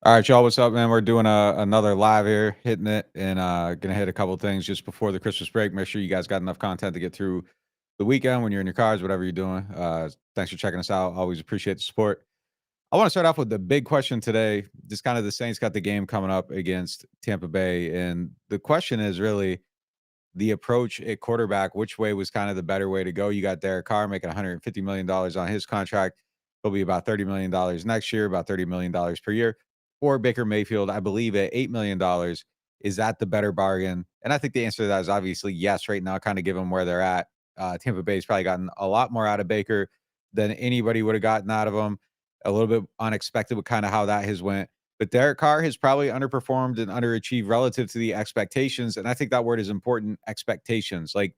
All right, y'all. What's up, man? We're doing another live here, hitting it, and gonna hit a couple things just before the Christmas break. Make sure you guys got enough content to get through the weekend when you're in your cars, whatever you're doing. Thanks for checking us out. Always appreciate the support. I want to start off with the big question today. Just kind of the Saints got the game coming up against Tampa Bay, and the question is really the approach at quarterback. Which way was kind of the better way to go? You got Derek Carr making $150 million on his contract. He'll be about $30 million next year, about $30 million per year. Or Baker Mayfield, I believe, at $8 million. Is that the better bargain? And I think the answer to that is obviously yes. Right now, kind of given where they're at, Tampa Bay's probably gotten a lot more out of Baker than anybody would have gotten out of him. A little bit unexpected with kind of how that has went. But Derek Carr has probably underperformed and underachieved relative to the expectations. And I think that word is important, expectations. Like,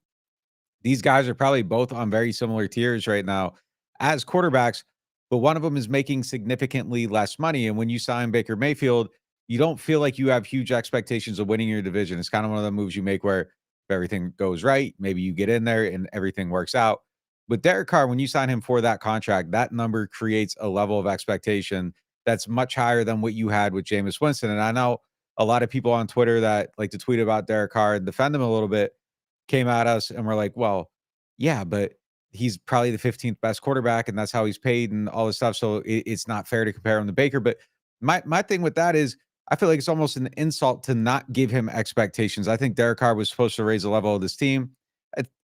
these guys are probably both on very similar tiers right now as quarterbacks, but one of them is making significantly less money. And when you sign Baker Mayfield, you don't feel like you have huge expectations of winning your division. It's kind of one of the moves you make where if everything goes right, maybe you get in there and everything works out. With Derek Carr, when you sign him for that contract, that number creates a level of expectation that's much higher than what you had with Jameis Winston. And I know a lot of people on Twitter that like to tweet about Derek Carr and defend him a little bit came at us and we're like, well, yeah, but he's probably the 15th best quarterback and that's how he's paid and all this stuff. So it's not fair to compare him to Baker. But my thing with that is I feel like it's almost an insult to not give him expectations. I think Derek Carr was supposed to raise the level of this team.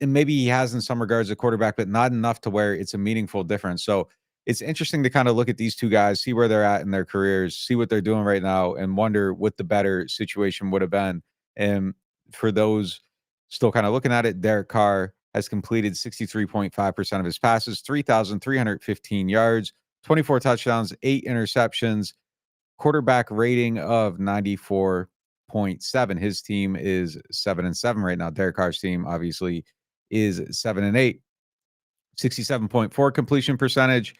And maybe he has in some regards a quarterback, but not enough to where it's a meaningful difference. So it's interesting to kind of look at these two guys, see where they're at in their careers, see what they're doing right now, and wonder what the better situation would have been. And for those still kind of looking at it, Derek Carr has completed 63.5% of his passes, 3,315 yards, 24 touchdowns, 8 interceptions, quarterback rating of 94.7. His team is 7-7 right now. Derek Carr's team obviously is 7-8. 67.4 completion percentage,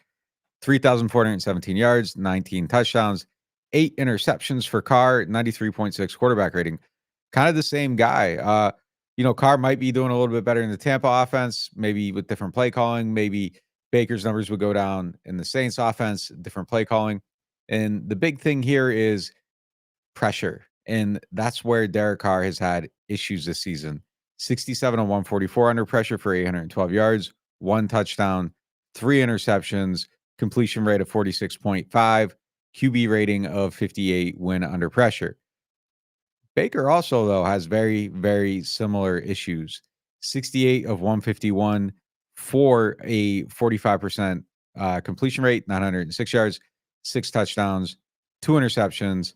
3,417 yards, 19 touchdowns, 8 interceptions for Carr, 93.6 quarterback rating. Kind of the same guy. Carr might be doing a little bit better in the Tampa offense, maybe with different play calling. Maybe Baker's numbers would go down in the Saints offense, different play calling. And the big thing here is pressure. And that's where Derek Carr has had issues this season. 67 on 144 under pressure for 812 yards, 1 touchdown, 3 interceptions, completion rate of 46.5, QB rating of 58 when under pressure. Baker also, though, has very, very similar issues. 68 of 151 for a 45% completion rate, 906 yards, 6 touchdowns, 2 interceptions.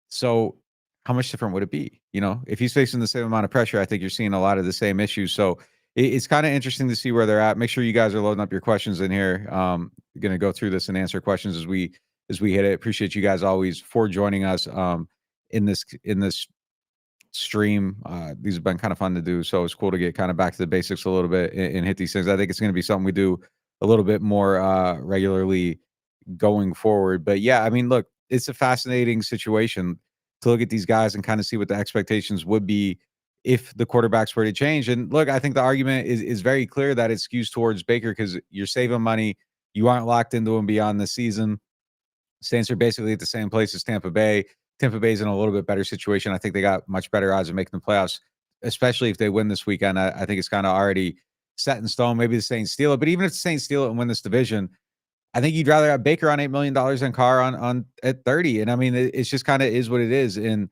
So how much different would it be? If he's facing the same amount of pressure, I think you're seeing a lot of the same issues. So it's kind of interesting to see where they're at. Make sure you guys are loading up your questions in here. Going to go through this and answer questions as we hit it. Appreciate you guys always for joining us in this stream. These have been kind of fun to do. So it's cool to get kind of back to the basics a little bit and hit these things. I think it's going to be something we do a little bit more regularly going forward. But yeah, I mean, look, it's a fascinating situation to look at these guys and kind of see what the expectations would be if the quarterbacks were to change. And look, I think the argument is very clear that it skews towards Baker because you're saving money. You aren't locked into him beyond the season. Saints are basically at the same place as Tampa Bay. Tampa Bay's in a little bit better situation. I think they got much better odds of making the playoffs, especially if they win this weekend. I think it's kind of already set in stone. Maybe the Saints steal it, but even if the Saints steal it and win this division, I think you'd rather have Baker on $8 million than Carr on at 30. And I mean, it's just kind of is what it is. And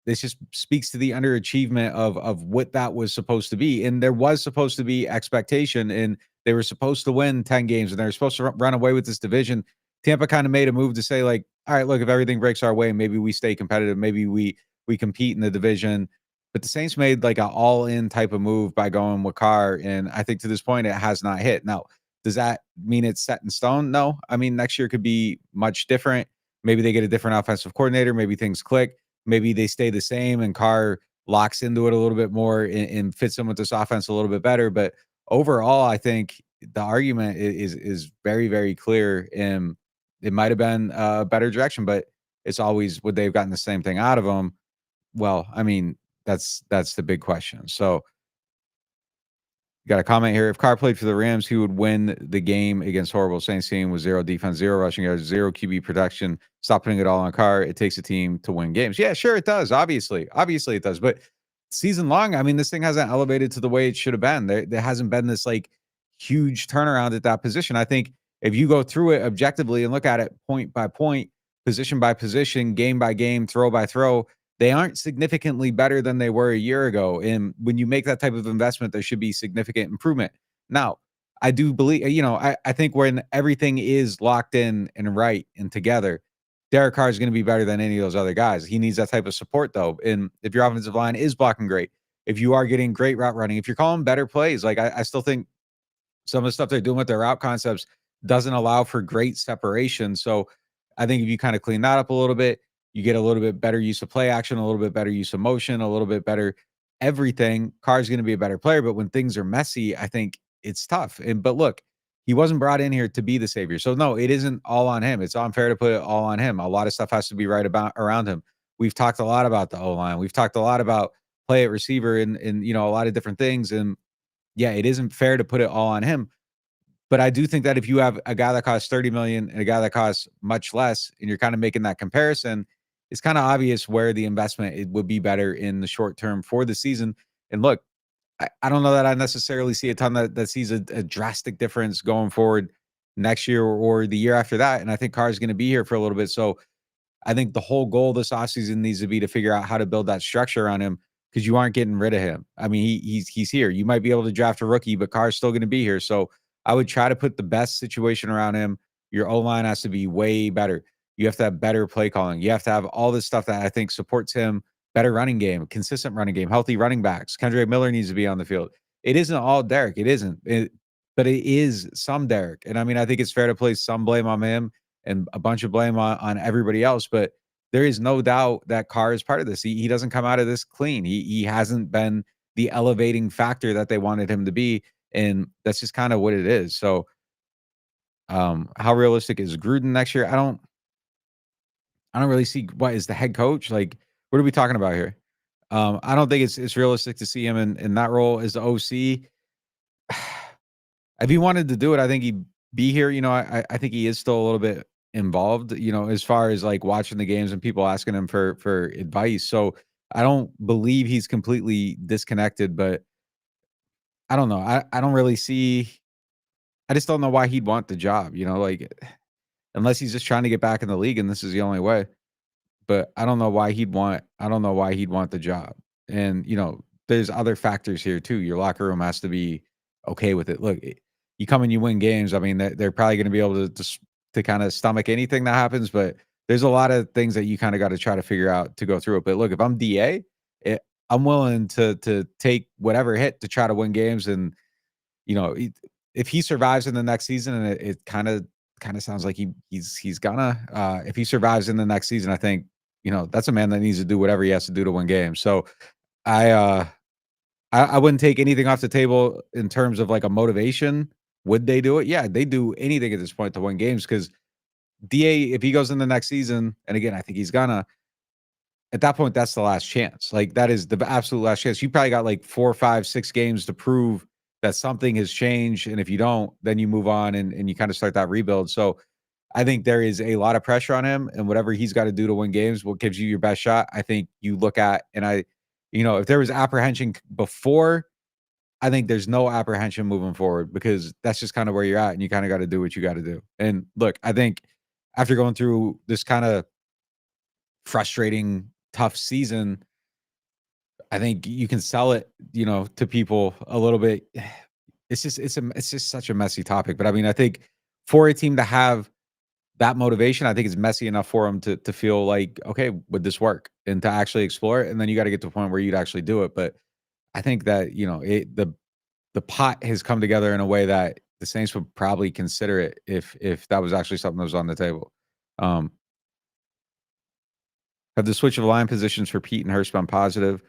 this just speaks to the underachievement of what that was supposed to be. And there was supposed to be expectation, and they were supposed to win 10 games, and they were supposed to run away with this division. Tampa kind of made a move to say, like, all right, look, if everything breaks our way, maybe we stay competitive. Maybe we compete in the division. But the Saints made like an all-in type of move by going with Carr. And I think to this point, it has not hit. Now, does that mean it's set in stone? No. I mean, next year could be much different. Maybe they get a different offensive coordinator. Maybe things click. Maybe they stay the same and Carr locks into it a little bit more and fits in with this offense a little bit better. But overall, I think the argument is very, very clear. And it might have been a better direction, but it's always, would they have gotten the same thing out of them? Well, I mean, that's the big question. So Got a comment here. If Carr played for the Rams, he would win the game against horrible Saints team with zero defense, zero rushing yards, zero QB production. Stop putting it all on Carr. It takes a team to win games. Yeah, sure it does. Obviously it does. But season long, I mean, this thing hasn't elevated to the way it should have been. There hasn't been this like huge turnaround at that position. I think if you go through it objectively and look at it point by point, position by position, game by game, throw by throw, they aren't significantly better than they were a year ago. And when you make that type of investment, there should be significant improvement. Now, I do believe, I think when everything is locked in and right and together, Derek Carr is going to be better than any of those other guys. He needs that type of support, though. And if your offensive line is blocking great, if you are getting great route running, if you're calling better plays, like I still think some of the stuff they're doing with their route concepts doesn't allow for great separation. So I think if you kind of clean that up a little bit, you get a little bit better use of play action, a little bit better use of motion, a little bit better everything. Carr's going to be a better player, but when things are messy, I think it's tough. But look, he wasn't brought in here to be the savior. So no, it isn't all on him. It's unfair to put it all on him. A lot of stuff has to be right about around him. We've talked a lot about the O-line. We've talked a lot about play at receiver and a lot of different things. And yeah, it isn't fair to put it all on him. But I do think that if you have a guy that costs 30 million and a guy that costs much less, and you're kind of making that comparison, it's kind of obvious where the investment it would be better in the short term for the season. And look, I don't know that I necessarily see a ton that sees a drastic difference going forward next year or the year after that. And I think Carr is going to be here for a little bit. So I think the whole goal this offseason needs to be to figure out how to build that structure around him because you aren't getting rid of him. I mean, he's here. You might be able to draft a rookie, but Carr's still going to be here. So I would try to put the best situation around him. Your O-line has to be way better. You have to have better play calling. You have to have all this stuff that I think supports him. Better running game, consistent running game, healthy running backs. Kendrick Miller needs to be on the field. It isn't all Derek. It isn't. But it is some Derek. And I mean, I think it's fair to place some blame on him and a bunch of blame on everybody else. But there is no doubt that Carr is part of this. He doesn't come out of this clean. He hasn't been the elevating factor that they wanted him to be. And that's just kind of what it is. So how realistic is Gruden next year? I don't really see what is the head coach. Like, what are we talking about here? I don't think it's realistic to see him in that role as the OC. If he wanted to do it, I think he'd be here. I think he is still a little bit involved, as far as like watching the games and people asking him for advice. So I don't believe he's completely disconnected, but I don't know. I don't really see I just don't know why he'd want the job, like unless he's just trying to get back in the league and this is the only way. But I don't know why he'd want the job. And, there's other factors here too. Your locker room has to be okay with it. Look, you come and you win games. I mean, they're probably going to be able to kind of stomach anything that happens, but there's a lot of things that you kind of got to try to figure out to go through it. But look, if I'm DA, I'm willing to take whatever hit to try to win games. And, if he survives in the next season, and it kind of sounds like he's gonna, if he survives in the next season, I think, that's a man that needs to do whatever he has to do to win games. So I I wouldn't take anything off the table in terms of like a motivation. Would they do it? Yeah, they do anything at this point to win games because DA, if he goes in the next season, and again, I think he's gonna, at that point, that's the last chance. Like that is the absolute last chance. You probably got like 4, 5, 6 games to prove that something has changed. And if you don't, then you move on and you kind of start that rebuild. So I think there is a lot of pressure on him and whatever he's got to do to win games, what gives you your best shot. I think you look at, and if there was apprehension before, I think there's no apprehension moving forward because that's just kind of where you're at and you kind of got to do what you got to do. And look, I think after going through this kind of frustrating, tough season, I think you can sell it, to people a little bit. It's just such a messy topic. But I mean, I think for a team to have that motivation, I think it's messy enough for them to feel like, okay, would this work? And to actually explore it. And then you got to get to a point where you'd actually do it. But I think that, the pot has come together in a way that the Saints would probably consider it if that was actually something that was on the table. Um, have the switch of line positions for Pete and Hurst been positive?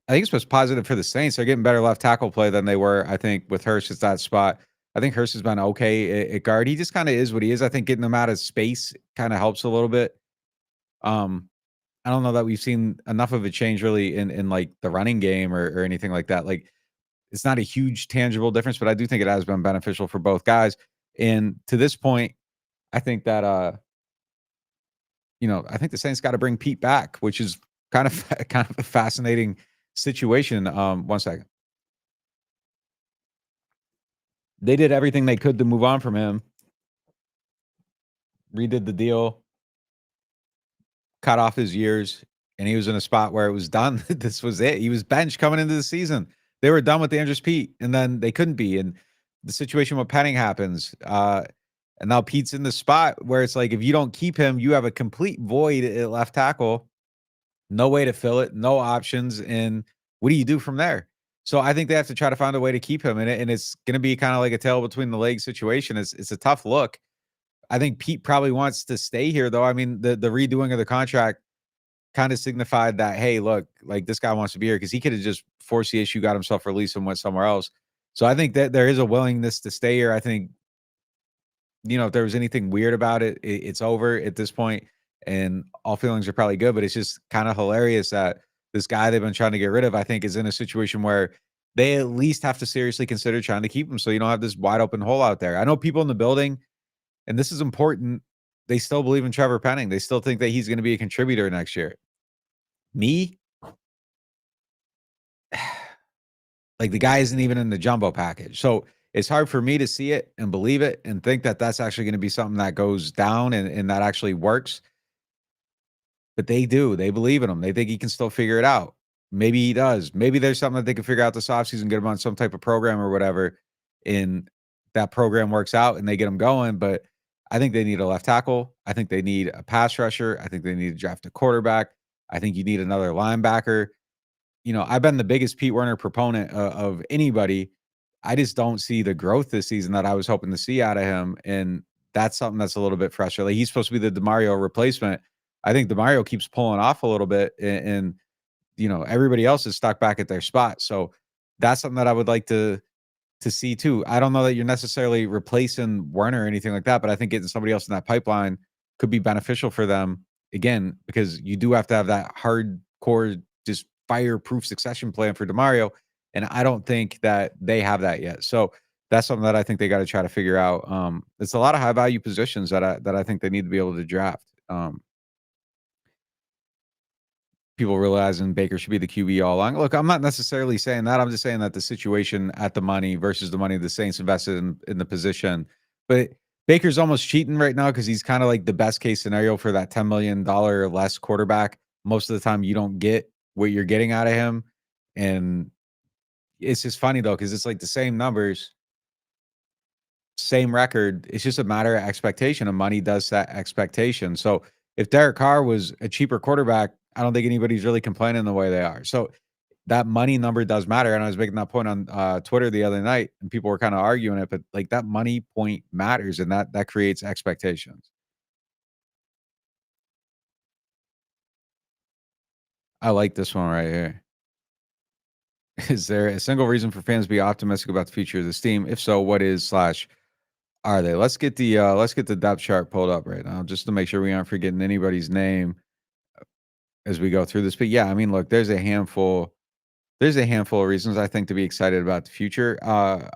I think it's was positive for the Saints. They're getting better left tackle play than they were, I think, with Hurst at that spot. I think Hurst has been okay at guard. He just kind of is what he is. I think getting him out of space kind of helps a little bit. Um, I don't know that we've seen enough of a change really in like the running game or anything like that. Like It's not a huge tangible difference, but I do think it has been beneficial for both guys. And to this point, I think that I think the Saints got to bring Pete back, which is kind of kind of a fascinating situation. One second. They did everything they could to move on from him, redid the deal, cut off his years, and he was in a spot where it was done. This was it. He was benched coming into the season. They were done with Andrews Pete, and then they couldn't be. And the situation with Penning happens. And now Pete's in the spot where it's like if you don't keep him, you have a complete void at left tackle. No way to fill it, no options. And what do you do from there? So I think they have to try to find a way to keep him in it. And it's going to be kind of like a tail between the legs situation. It's a tough look. I think Pete probably wants to stay here, though. I mean, the redoing of the contract kind of signified that, hey, look, like this guy wants to be here because he could have just forced the issue, got himself released, and went somewhere else. So I think that there is a willingness to stay here. I think, if there was anything weird about it, it's over at this point, and all feelings are probably good. But it's just kind of hilarious that this guy they've been trying to get rid of, I think, is in a situation where they at least have to seriously consider trying to keep him so you don't have this wide open hole out there. I know people in the building, and this is important, they still believe in Trevor Penning. They still think that he's going to be a contributor next year. Me, like the guy isn't even in the jumbo package. So it's hard for me to see it and believe it and think that that's actually going to be something that goes down and that actually works. But they do. They believe in him. They think he can still figure it out. Maybe he does. Maybe there's something that they can figure out this offseason, get him on some type of program or whatever. And that program works out and they get him going. But I think they need a left tackle. I think they need a pass rusher. I think they need to draft a quarterback. I think you need another linebacker. I've been the biggest Pete Werner proponent of anybody. I just don't see the growth this season that I was hoping to see out of him. And that's something that's a little bit frustrating. Like, he's supposed to be the DeMario replacement. I think DeMario keeps pulling off a little bit and everybody else is stuck back at their spot. So that's something that I would like to see too. I don't know that you're necessarily replacing Werner or anything like that, but I think getting somebody else in that pipeline could be beneficial for them again, because you do have to have that hardcore, just fireproof succession plan for DeMario. And I don't think that they have that yet. So that's something that I think they got to try to figure out. It's a lot of high value positions that I think they need to be able to draft. People realizing Baker should be the QB all along. Look, I'm not necessarily saying that. I'm just saying that the situation at the money versus the money the Saints invested in the position. But Baker's almost cheating right now because he's kind of like the best case scenario for that $10 million or less quarterback. Most of the time, you don't get what you're getting out of him. And it's just funny, though, because it's like the same numbers, same record. It's just a matter of expectation, and money does set expectation. So if Derek Carr was a cheaper quarterback, I don't think anybody's really complaining the way they are. So that money number does matter. And I was making that point on Twitter the other night, and people were kind of arguing it, but like that money point matters, and that creates expectations. I like this one right here. Is there a single reason for fans to be optimistic about the future of this team? If so, what is slash are they? Let's get the depth chart pulled up right now just to make sure we aren't forgetting anybody's name as we go through this. But yeah, I mean, look, there's a handful of reasons I think to be excited about the future. I'm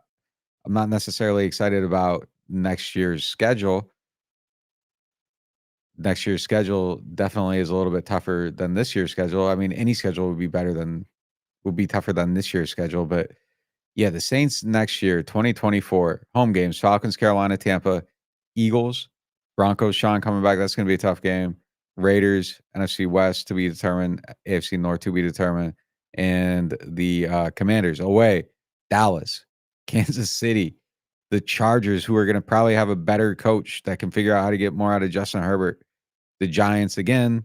not necessarily excited about next year's schedule. Next year's schedule definitely is a little bit tougher than this year's schedule. I mean, any schedule would be tougher than this year's schedule. But yeah, the Saints next year, 2024, home games, Falcons, Carolina, Tampa, Eagles, Broncos, Sean coming back. That's going to be a tough game. Raiders, NFC West to be determined, AFC North to be determined, and the Commanders away, Dallas, Kansas City, the Chargers, who are going to probably have a better coach that can figure out how to get more out of Justin Herbert, the Giants again,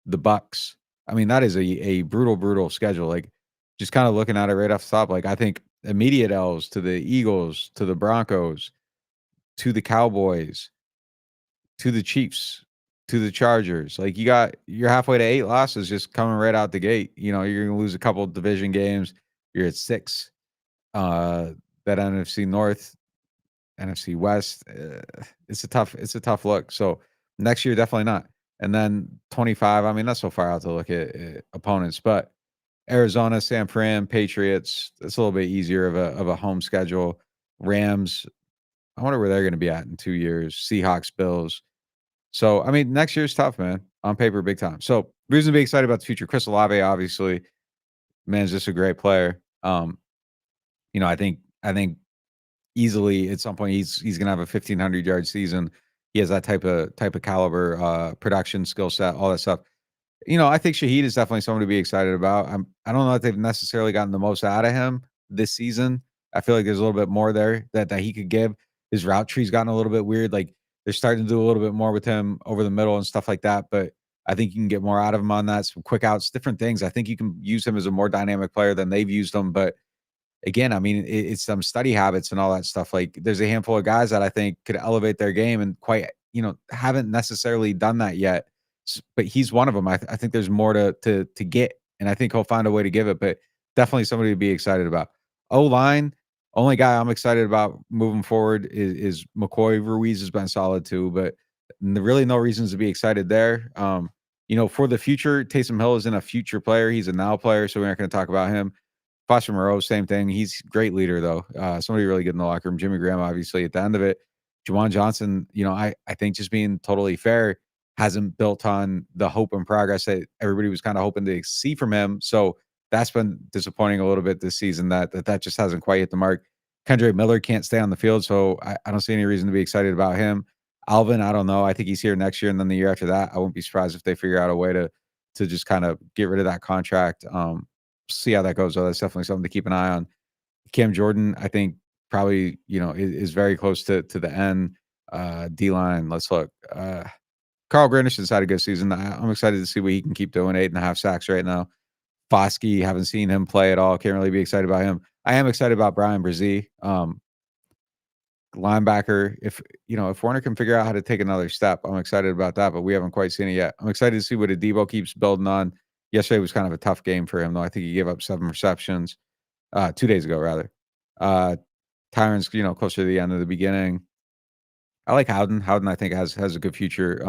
the Bucks. I mean, that is a brutal, brutal schedule. Like, just kind of looking at it right off the top, like I think immediate L's to the Eagles, to the Broncos, to the Cowboys, to the Chiefs, to the Chargers. Like you're halfway to 8 losses just coming right out the gate. You're gonna lose a couple of division games. You're at 6. That NFC North, NFC West. It's a tough look. So next year, definitely not. And then 25. I mean, that's so far out to look at opponents, but Arizona, San Fran, Patriots. That's a little bit easier of a home schedule. Rams. I wonder where they're going to be at in 2 years. Seahawks, Bills. So I mean, next year's tough, man. On paper, big time. So reason to be excited about the future. Chris Olave, obviously, man's just a great player. I think easily at some point he's gonna have a 1,500 yard season. He has that type of caliber, production skill set, all that stuff. I think Shaheed is definitely someone to be excited about. I don't know if they've necessarily gotten the most out of him this season. I feel like there's a little bit more there that he could give. His route tree's gotten a little bit weird. Like they're starting to do a little bit more with him over the middle and stuff like that. But I think you can get more out of him on that. Some quick outs, different things. I think you can use him as a more dynamic player than they've used him. But again, I mean, it's some study habits and all that stuff. Like, there's a handful of guys that I think could elevate their game and quite, haven't necessarily done that yet. But he's one of them. I think there's more to get, and I think he'll find a way to give it. But definitely somebody to be excited about. O line, only guy I'm excited about moving forward is McCoy. Ruiz has been solid too, but really no reasons to be excited there. For the future, Taysom Hill isn't a future player; he's a now player, so we're not going to talk about him. Foster Moreau, same thing. He's a great leader, though. Somebody really good in the locker room. Jimmy Graham, obviously, at the end of it. Juwan Johnson, I think just being totally fair, hasn't built on the hope and progress that everybody was kind of hoping to see from him. So that's been disappointing a little bit this season that just hasn't quite hit the mark. Kendrick Miller can't stay on the field, so I don't see any reason to be excited about him. Alvin, I don't know. I think he's here next year and then the year after that. I wouldn't be surprised if they figure out a way to just kind of get rid of that contract. See how that goes, though. That's definitely something to keep an eye on. Cam Jordan, I think probably, is very close to the end. D-line, let's look. Carl Granderson's had a good season. I'm excited to see what he can keep doing. 8.5 sacks right now. Foskey, haven't seen him play at all. Can't really be excited about him. I am excited about Brian Brzee. Linebacker. If Warner can figure out how to take another step, I'm excited about that, but we haven't quite seen it yet. I'm excited to see what Adebo keeps building on. Yesterday was kind of a tough game for him, though. I think he gave up 7 receptions, 2 days ago, rather. Tyron's, closer to the end of the beginning. I like Howden. Howden, I think, has a good future.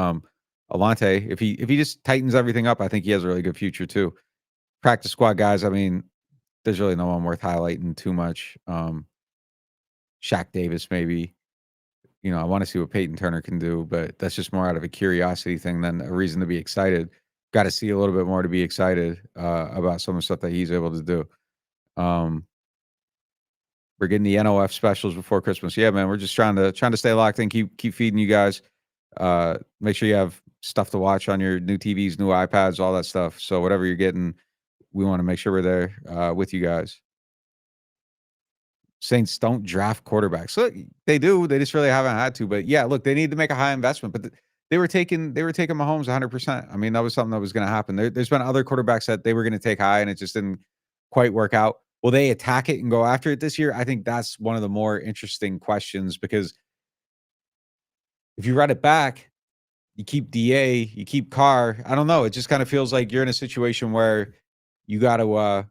Alante, if he just tightens everything up, I think he has a really good future too. Practice squad guys, I mean, there's really no one worth highlighting too much. Shaq Davis, maybe. I want to see what Peyton Turner can do, but that's just more out of a curiosity thing than a reason to be excited. Got to see a little bit more to be excited about some of the stuff that he's able to do. We're getting the NOF specials before Christmas. Yeah, man, we're just trying to stay locked in, keep feeding you guys. Make sure you have stuff to watch on your new TVs, new iPads, all that stuff. So whatever you're getting, we want to make sure we're there with you guys. Saints don't draft quarterbacks. Look, they do. They just really haven't had to. But yeah, look, they need to make a high investment. But they were taking Mahomes 100%. I mean, that was something that was going to happen. There's been other quarterbacks that they were going to take high, and it just didn't quite work out. Will they attack it and go after it this year? I think that's one of the more interesting questions, because if you run it back, you keep DA, you keep Carr. I don't know. It just kind of feels like you're in a situation where you got to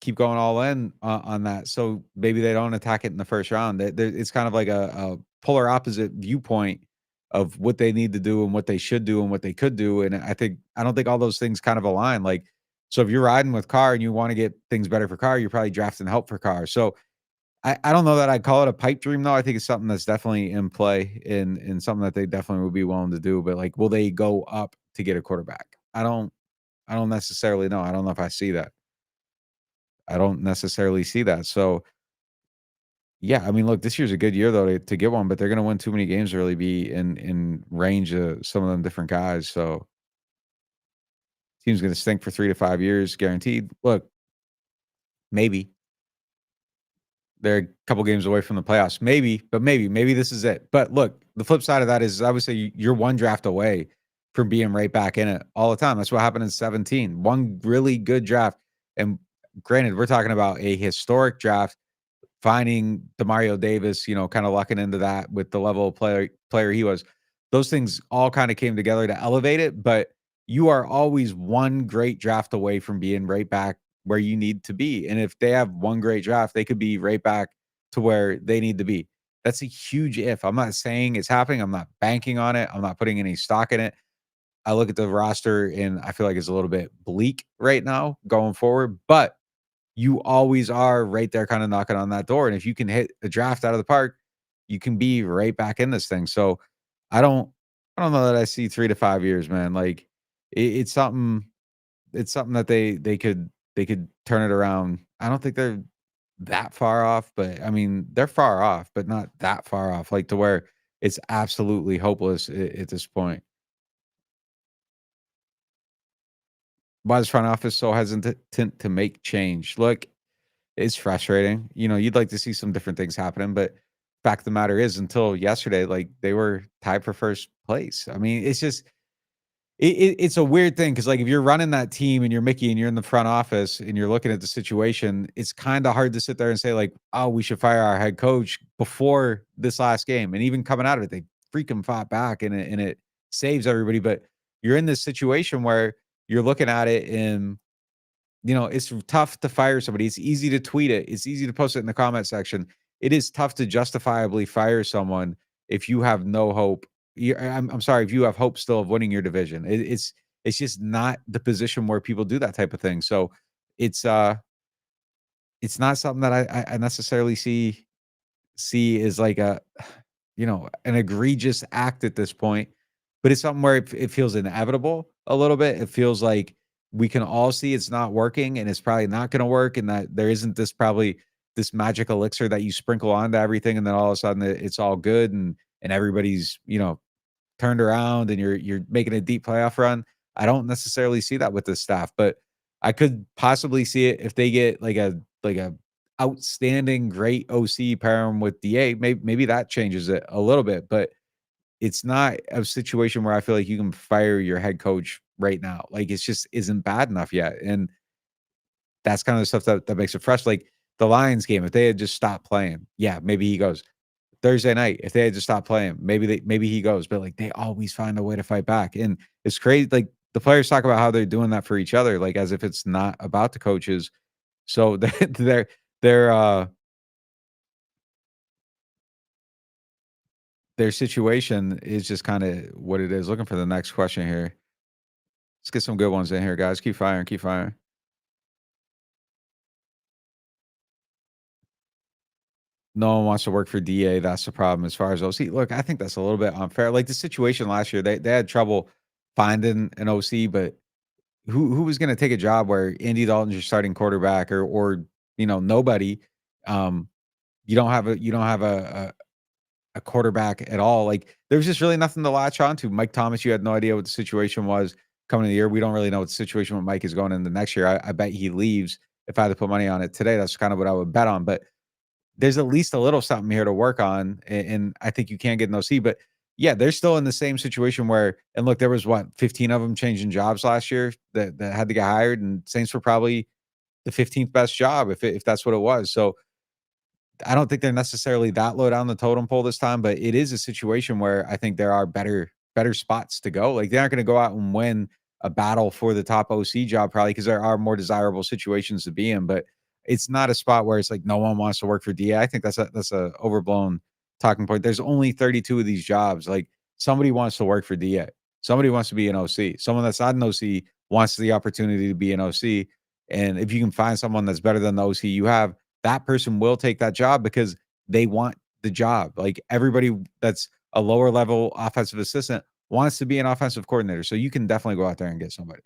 keep going all in on that. So maybe they don't attack it in the first round. It's kind of like a polar opposite viewpoint of what they need to do and what they should do and what they could do. And I don't think all those things kind of align. Like, so if you're riding with Carr and you want to get things better for Carr, you're probably drafting help for Carr. So I don't know that I'd call it a pipe dream, though. I think it's something that's definitely in play and something that they definitely would be willing to do. But like, will they go up to get a quarterback? I don't necessarily know. I don't know if I see that. I don't necessarily see that. So yeah, I mean, look, this year's a good year though to get one, but they're gonna win too many games to really be in range of some of them different guys. So team's gonna stink for 3 to 5 years, guaranteed. Look, maybe. They're a couple games away from the playoffs. Maybe this is it. But look, the flip side of that is I would say you're one draft away from being right back in it all the time. That's what happened in 17. One really good draft. And granted, we're talking about a historic draft, finding Demario Davis, kind of lucking into that with the level of player he was. Those things all kind of came together to elevate it, but you are always one great draft away from being right back where you need to be. And if they have one great draft, they could be right back to where they need to be. That's a huge if. I'm not saying it's happening. I'm not banking on it. I'm not putting any stock in it. I look at the roster and I feel like it's a little bit bleak right now going forward, but you always are right there kind of knocking on that door. And if you can hit the draft out of the park, you can be right back in this thing. So I don't I don't know that I see 3 to 5 years, man. Like it's something that they could turn it around. I don't think they're that far off, but I mean they're far off, but not that far off, like to where it's absolutely hopeless at this point. Why is front office so hesitant to make change? Look, it's frustrating. You'd like to see some different things happening, but fact of the matter is, until yesterday, like they were tied for first place. I mean, it's just it's a weird thing because like if you're running that team and you're Mickey and you're in the front office and you're looking at the situation, it's kind of hard to sit there and say like, oh, we should fire our head coach before this last game. And even coming out of it, they freaking fought back and it saves everybody. But you're in this situation where you're looking at it and it's tough to fire somebody. It's easy to tweet it. It's easy to post it in the comment section. It is tough to justifiably fire someone if you have no hope. I'm sorry, if you have hope still of winning your division. It's just not the position where people do that type of thing. So it's uh it's not something that I necessarily see as like an egregious act at this point, but it's something where it feels inevitable a little bit. It feels like we can all see it's not working and it's probably not going to work, and that there isn't this magic elixir that you sprinkle onto everything, and then all of a sudden it's all good and everybody's turned around and you're making a deep playoff run. I don't necessarily see that with this staff, but I could possibly see it if they get like a outstanding great OC pair 'em with DA. Maybe that changes it a little bit, but it's not a situation where I feel like you can fire your head coach right now. Like it's just isn't bad enough yet. And that's kind of the stuff that makes it fresh. Like the Lions game, if they had just stopped playing, yeah, maybe he goes. Thursday night, if they had just stopped playing, maybe he goes, but like they always find a way to fight back. And it's crazy. Like the players talk about how they're doing that for each other, like as if it's not about the coaches. So their their situation is just kind of what it is. Looking for the next question here. Let's get some good ones in here, guys. Keep firing, keep firing. No one wants to work for DA. That's the problem as far as OC. Look, I think that's a little bit unfair. Like the situation last year, they had trouble finding an OC, but who was gonna take a job where Andy Dalton's your starting quarterback or nobody. Um, you don't have a quarterback at all. Like there's just really nothing to latch on to. Mike Thomas, you had no idea what the situation was coming in the year. We don't really know what the situation with Mike is going in the next year. I bet he leaves. If I had to put money on it today, that's kind of what I would bet on. But there's at least a little something here to work on, and I think you can get an OC. But yeah, they're still in the same situation where, and look, there was what 15 of them changing jobs last year that had to get hired, and Saints were probably the 15th best job if that's what it was. So I don't think they're necessarily that low down the totem pole this time, but it is a situation where I think there are better spots to go. Like they aren't going to go out and win a battle for the top OC job probably because there are more desirable situations to be in, but it's not a spot where it's like no one wants to work for DA. I think that's a overblown talking point. There's only 32 of these jobs. Like somebody wants to work for DA. Somebody wants to be an OC. Someone that's not an OC wants the opportunity to be an OC. And if you can find someone that's better than the OC you have, that person will take that job because they want the job. Like everybody that's a lower level offensive assistant wants to be an offensive coordinator. So you can definitely go out there and get somebody.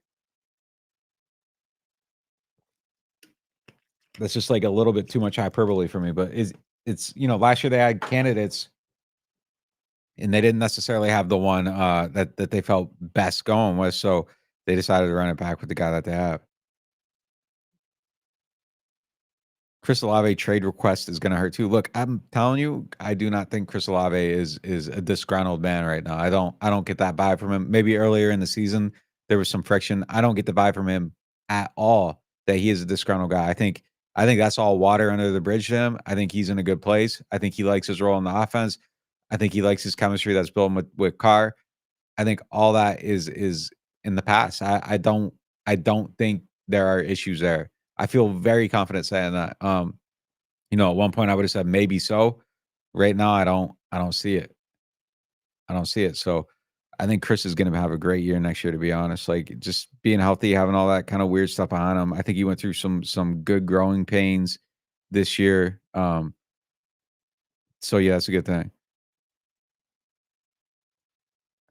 That's just like a little bit too much hyperbole for me, but last year they had candidates and they didn't necessarily have the one that they felt best going with. So they decided to run it back with the guy that they have. Chris Olave trade request is gonna hurt too. Look, I'm telling you, I do not think Chris Olave is a disgruntled man right now. I don't get that vibe from him. Maybe earlier in the season there was some friction. I don't get the vibe from him at all that he is a disgruntled guy. I think that's all water under the bridge to him. I think he's in a good place. I think he likes his role in the offense. I think he likes his chemistry that's built with Carr. I think all that is in the past. I don't think there are issues there. I feel very confident saying that. At one point I would have said maybe so. Right now I don't see it. I don't see it. So I think Chris is gonna have a great year next year, to be honest. Like, just being healthy, having all that kinda weird stuff behind him. I think he went through some good growing pains this year. So yeah, that's a good thing.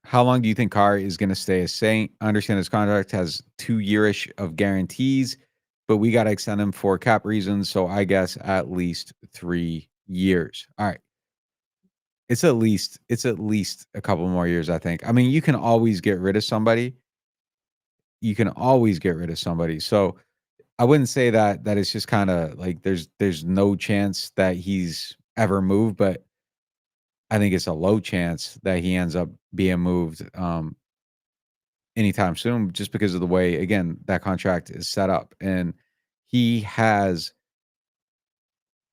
How long do you think Carr is gonna stay a Saint? I understand his contract has 2 yearish of guarantees, but we gotta extend him for cap reasons, so I guess at least 3 years. Alright. It's at least a couple more years, I think. I mean, you can always get rid of somebody. You can always get rid of somebody. So I wouldn't say that it's just kinda like there's no chance that he's ever moved, but I think it's a low chance that he ends up being moved, anytime soon just because of the way, again, that contract is set up, and he has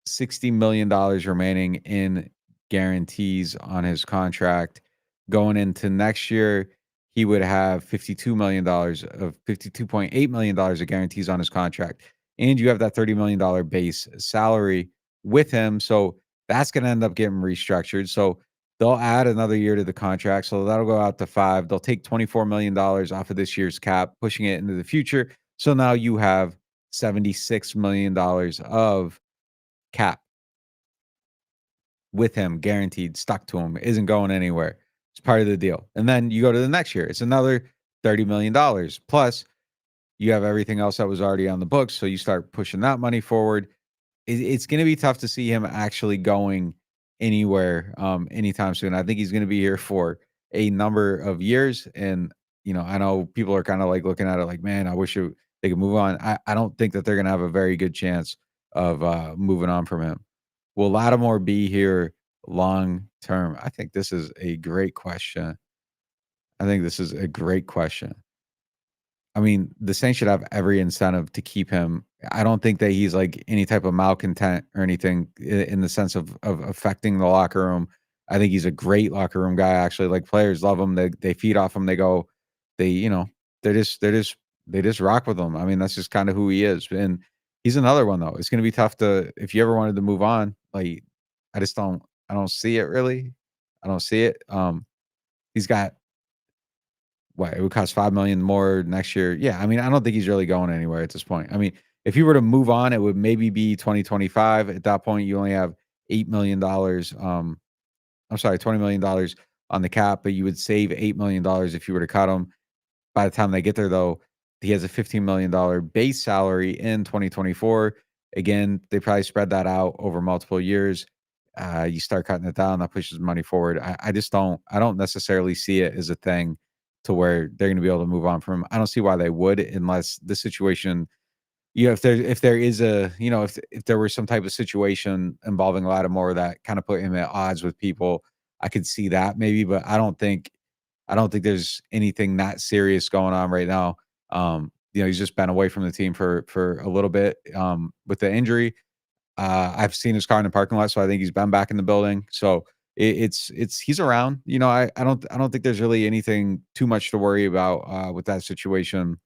$60 million remaining in guarantees on his contract. Going into next year, he would have $52 million of $52.8 million of guarantees on his contract. And you have that $30 million base salary with him. So that's going to end up getting restructured. So they'll add another year to the contract. So that'll go out to five. They'll take $24 million off of this year's cap, pushing it into the future. So now you have $76 million of cap with him, guaranteed, stuck to him, isn't going anywhere. It's part of the deal. And then you go to the next year, it's another $30 million. Plus, you have everything else that was already on the books. So you start pushing that money forward. It's going to be tough to see him actually going anywhere anytime soon. I think he's going to be here for a number of years. And, I know people are kind of like looking at it like, man, I wish they could move on. I don't think that they're going to have a very good chance of moving on from him. Will Lattimore be here long term? I think this is a great question. I think this is a great question. I mean, the Saints should have every incentive to keep him. I don't think that he's like any type of malcontent or anything in the sense of affecting the locker room. I think he's a great locker room guy. Actually, like players love him. They feed off him. They go, they they just rock with him. I mean, that's just kind of who he is. And he's another one though. It's going to be tough to if you ever wanted to move on. Like, I just don't. I don't see it really. I don't see it. He's got what, it would cost 5 million more next year. Yeah, I mean, I don't think he's really going anywhere at this point. I mean, if you were to move on, it would maybe be 2025. At that point, you only have $8 million. I'm sorry, $20 million on the cap, but you would save $8 million if you were to cut him. By the time they get there, though, he has a $15 million base salary in 2024. Again, they probably spread that out over multiple years. You start cutting it down, that pushes money forward. I just don't. I don't necessarily see it as a thing to where they're going to be able to move on from him. I don't see why they would, unless the situation. If there is a if there was some type of situation involving Lattimore that kind of put him at odds with people, I could see that maybe, but I don't think there's anything that serious going on right now. He's just been away from the team for a little bit with the injury. I've seen his car in the parking lot, so I think he's been back in the building. So it's he's around. I don't think there's really anything too much to worry about with that situation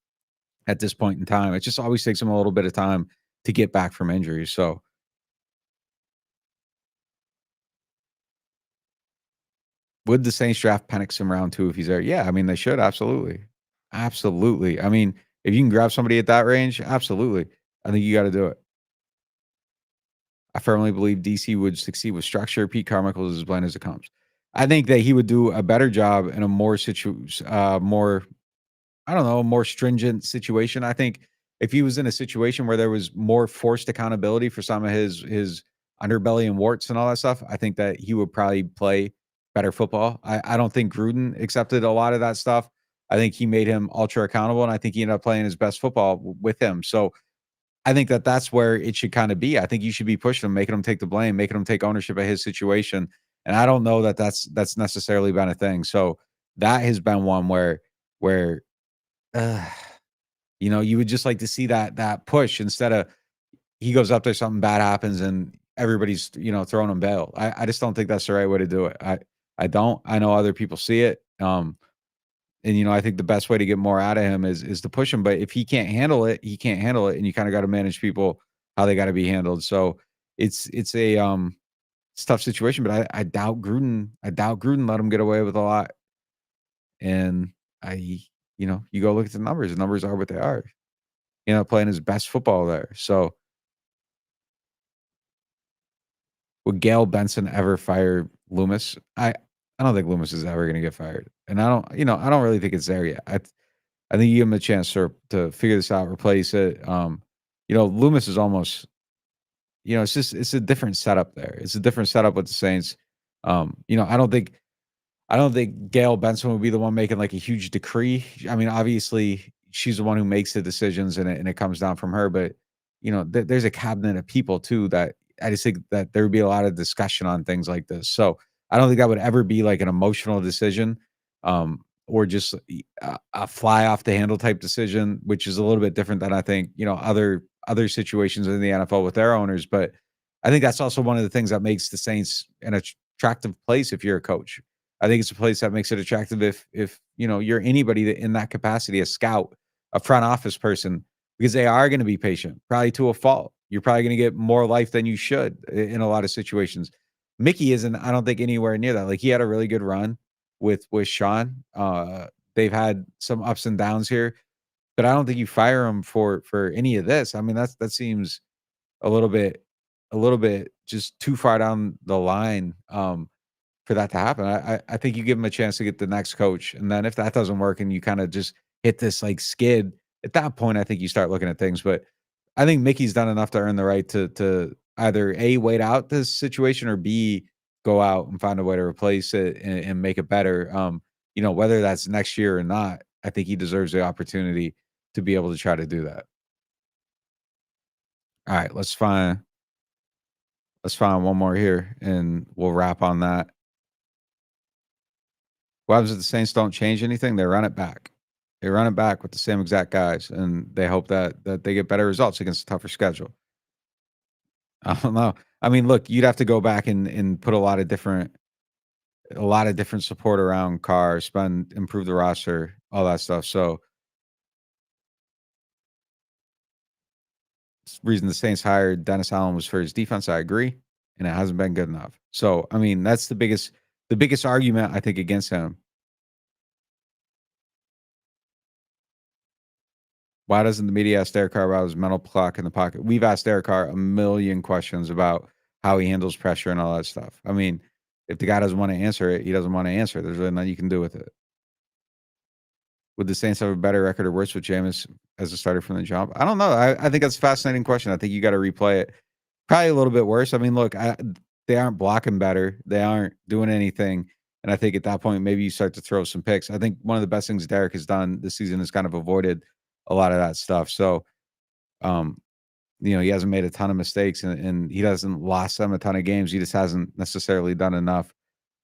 at this point in time. It just always takes him a little bit of time to get back from injuries. So would the Saints draft Penix in round two if he's there? Yeah, I mean they should absolutely, absolutely. I mean if you can grab somebody at that range, absolutely. I think you got to do it. I firmly believe DC would succeed with structure. Pete Carmichael is as bland as it comes. I think that he would do a better job in a more I don't know, more stringent situation. I think if he was in a situation where there was more forced accountability for some of his underbelly and warts and all that stuff, I think that he would probably play better football. I don't think Gruden accepted a lot of that stuff. I think he made him ultra accountable, and I think he ended up playing his best football with him. So I think that that's where it should kind of be. I think you should be pushing him, making him take the blame, making him take ownership of his situation. And I don't know that that's necessarily been a thing. So that has been one where uh, you would just like to see that push instead of he goes up there, something bad happens, and everybody's throwing him bail. I just don't think that's the right way to do it. I don't. I know other people see it. And I think the best way to get more out of him is to push him. But if he can't handle it, he can't handle it, and you kind of got to manage people how they got to be handled. So it's a it's a tough situation. But I doubt Gruden. I doubt Gruden let him get away with a lot. and I, you go look at the numbers. The numbers are what they are. Playing his best football there. So would Gail Benson ever fire Loomis? I don't think Loomis is ever going to get fired, and I don't really think it's there yet. I think you give him a chance to figure this out, replace it. Loomis is almost, it's a different setup there. It's a different setup with the Saints. I don't think Gail Benson would be the one making like a huge decree. I mean, obviously, she's the one who makes the decisions, and it comes down from her. But there's a cabinet of people too that I just think that there would be a lot of discussion on things like this. So I don't think that would ever be like an emotional decision, or just a fly off the handle type decision, which is a little bit different than I think other situations in the NFL with their owners. But I think that's also one of the things that makes the Saints an attractive place if you're a coach. I think it's a place that makes it attractive if you're anybody that in that capacity, a scout, a front office person, because they are going to be patient, probably to a fault. You're probably going to get more life than you should in a lot of situations. Mickey isn't, I don't think, anywhere near that. Like, he had a really good run with Sean. They've had some ups and downs here, but I don't think you fire him for any of this. I mean, that seems a little bit just too far down the line. For that to happen. I think you give him a chance to get the next coach, and then if that doesn't work and you kinda just hit this, like, skid, at that point, I think you start looking at things. But I think Mickey's done enough to earn the right to either, A, wait out this situation, or B, go out and find a way to replace it and make it better. Whether that's next year or not, I think he deserves the opportunity to be able to try to do that. Alright, let's find one more here, and we'll wrap on that. What happens if the Saints don't change anything? They run it back. They run it back with the same exact guys, and they hope that they get better results against a tougher schedule. I don't know. I mean, look, you'd have to go back and put a lot of different support around Carr, improve the roster, all that stuff. So, reason the Saints hired Dennis Allen was for his defense. I agree, and it hasn't been good enough. So, I mean, that's the biggest argument I think against him. Why doesn't the media ask Derek Carr about his mental clock in the pocket? We've asked Derek Carr a million questions about how he handles pressure and all that stuff. I mean, if the guy doesn't want to answer it, he doesn't want to answer it. There's really nothing you can do with it. Would the Saints have a better record or worse with Jameis as a starter from the jump? I don't know. I think that's a fascinating question. I think you got to replay it. Probably a little bit worse. I mean, look, they aren't blocking better. They aren't doing anything. And I think at that point, maybe you start to throw some picks. I think one of the best things Derek has done this season is kind of avoided a lot of that stuff. So, um, he hasn't made a ton of mistakes, and he hasn't lost them a ton of games. He just hasn't necessarily done enough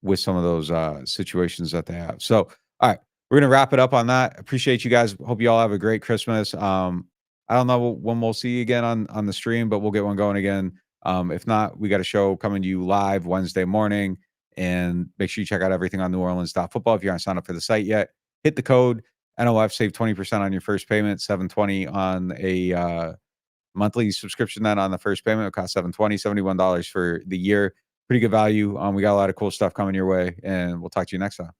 with some of those situations that they have. So, all right, we're gonna wrap it up on that. Appreciate you guys. Hope you all have a great Christmas. I don't know when we'll see you again on the stream, but we'll get one going again. If not, we got a show coming to you live Wednesday morning, and make sure you check out everything on NewOrleans.Football. If you aren't signed up for the site yet, hit the code NOF, save 20% on your first payment, 720 on a monthly subscription. Then on the first payment, it costs 720, $71 for the year. Pretty good value. We got a lot of cool stuff coming your way, and we'll talk to you next time.